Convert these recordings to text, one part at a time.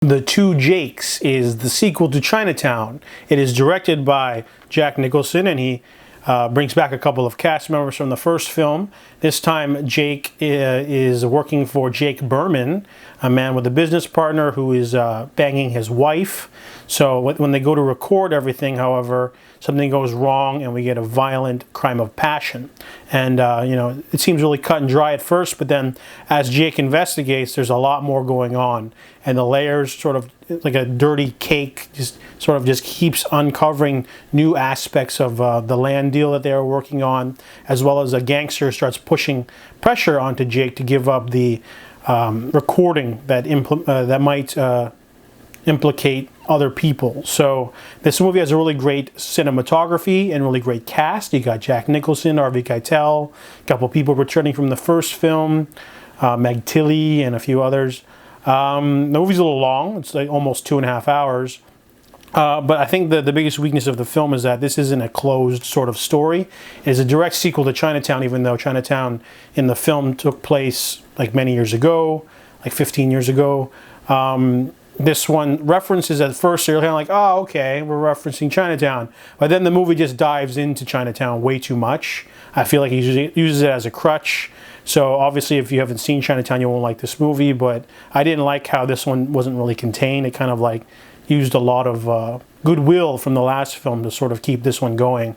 The Two Jakes is the sequel to Chinatown. It is directed by Jack Nicholson, and he brings back a couple of cast members from the first film. This time, Jake is working for Jake Berman, a man with a business partner who is banging his wife. So when they go to record everything, however, something goes wrong and we get a violent crime of passion. And, it seems really cut and dry at first, but then as Jake investigates, there's a lot more going on. And the layers, sort of like a dirty cake, just keeps uncovering new aspects of the land deal that they are working on, as well as a gangster starts pushing pressure onto Jake to give up the recording that might implicate other people. So this movie has a really great cinematography and really great cast. You got Jack Nicholson, Harvey Keitel, a couple people returning from the first film, Meg Tilly, and a few others. The movie's a little long. It's like almost 2.5 hours. But I think the biggest weakness of the film is that this isn't a closed sort of story. It is a direct sequel to Chinatown, even though Chinatown in the film took place like many years ago, like 15 years ago. This one references at first, so you're kind of like, oh, okay, we're referencing Chinatown. But then the movie just dives into Chinatown way too much. I feel like he uses it as a crutch. So obviously, if you haven't seen Chinatown, you won't like this movie. But I didn't like how this one wasn't really contained. It kind of like used a lot of goodwill from the last film to sort of keep this one going.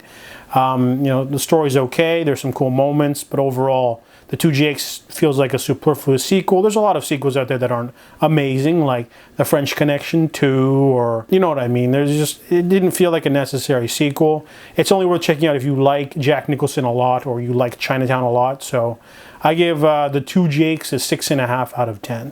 The story's okay. There's some cool moments, but overall, The Two Jakes feels like a superfluous sequel. There's a lot of sequels out there that aren't amazing, like The French Connection 2, or you know what I mean. It didn't feel like a necessary sequel. It's only worth checking out if you like Jack Nicholson a lot or you like Chinatown a lot. So I give The Two Jakes a 6.5 out of 10.